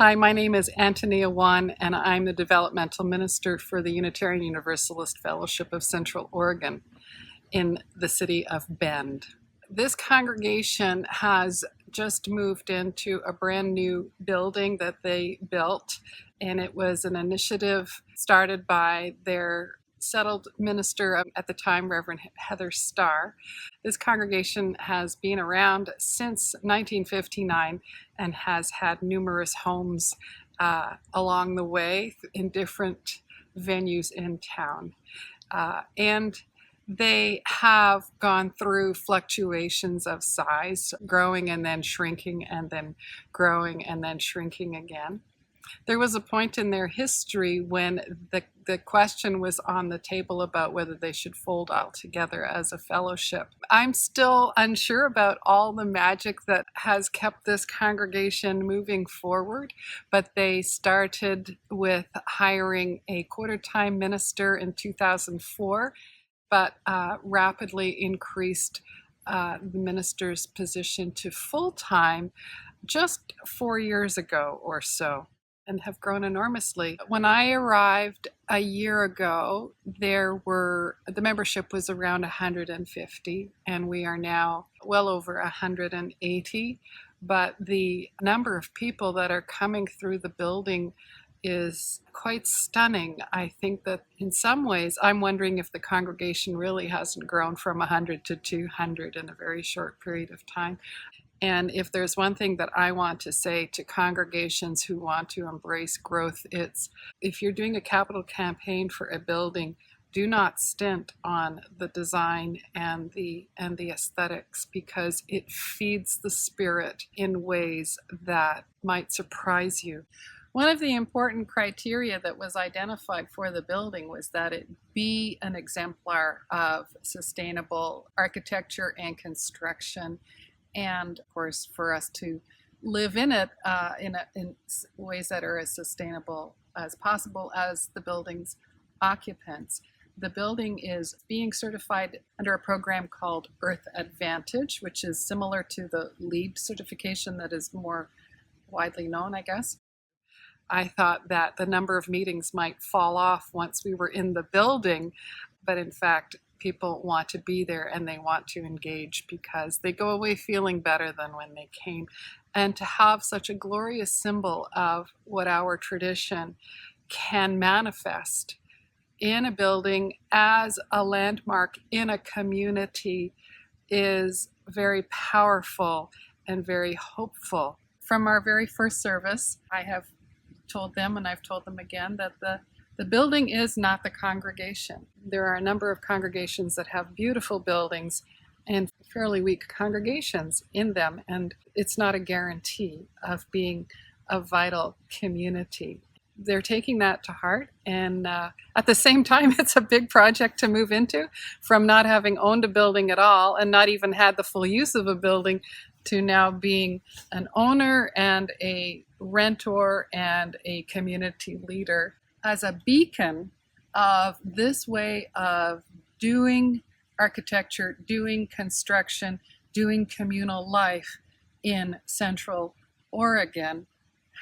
Hi, my name is Antonia Wan, and I'm the Developmental Minister for the Unitarian Universalist Fellowship of Central Oregon in the city of Bend. This congregation has just moved into a brand new building that they built, and it was an initiative started by their settled minister at the time, Reverend Heather Starr. This congregation has been around since 1959 and has had numerous homes along the way in different venues in town. And they have gone through fluctuations of size, growing and then shrinking, and then growing and then shrinking again. There was a point in their history when the question was on the table about whether they should fold all together as a fellowship. I'm still unsure about all the magic that has kept this congregation moving forward, but they started with hiring a quarter-time minister in 2004, but rapidly increased the minister's position to full-time just 4 years ago or so, and have grown enormously. When I arrived a year ago, the membership was around 150, and we are now well over 180. But the number of people that are coming through the building is quite stunning. I think that in some ways, I'm wondering if the congregation really hasn't grown from 100 to 200 in a very short period of time. And if there's one thing that I want to say to congregations who want to embrace growth, it's if you're doing a capital campaign for a building, do not stint on the design and the aesthetics, because it feeds the spirit in ways that might surprise you. One of the important criteria that was identified for the building was that it be an exemplar of sustainable architecture and construction, and of course for us to live in it in ways that are as sustainable as possible as the building's occupants. The building is being certified under a program called Earth Advantage, which is similar to the LEED certification that is more widely known, I guess. I thought that the number of meetings might fall off once we were in the building, but in fact, people want to be there and they want to engage because they go away feeling better than when they came. And to have such a glorious symbol of what our tradition can manifest in a building as a landmark in a community is very powerful and very hopeful. From our very first service, I have told them, and I've told them again, that the building is not the congregation. There are a number of congregations that have beautiful buildings and fairly weak congregations in them, and it's not a guarantee of being a vital community. They're taking that to heart, and at the same time, it's a big project to move into, from not having owned a building at all and not even had the full use of a building to now being an owner and a rentor and a community leader as a beacon of this way of doing architecture, doing construction, doing communal life in Central Oregon.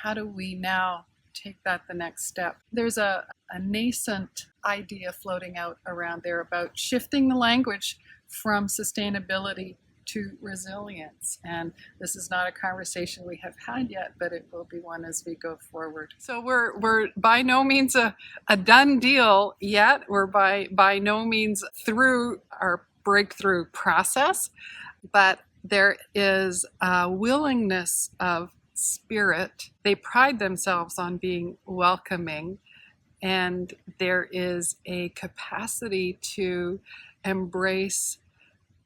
How do we now take that the next step? There's a nascent idea floating out around there about shifting the language from sustainability to resilience. And this is not a conversation we have had yet, but it will be one as we go forward. So we're by no means a done deal yet. We're by no means through our breakthrough process, but there is a willingness of spirit. They pride themselves on being welcoming, and there is a capacity to embrace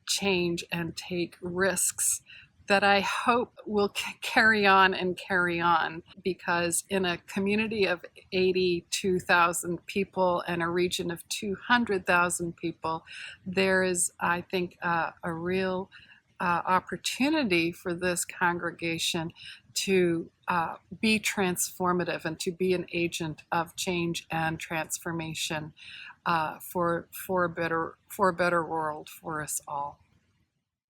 change and take risks that I hope will carry on, because in a community of 82,000 people and a region of 200,000 people, there is, I think, a real opportunity for this congregation to be transformative and to be an agent of change and transformation for a better world for us all.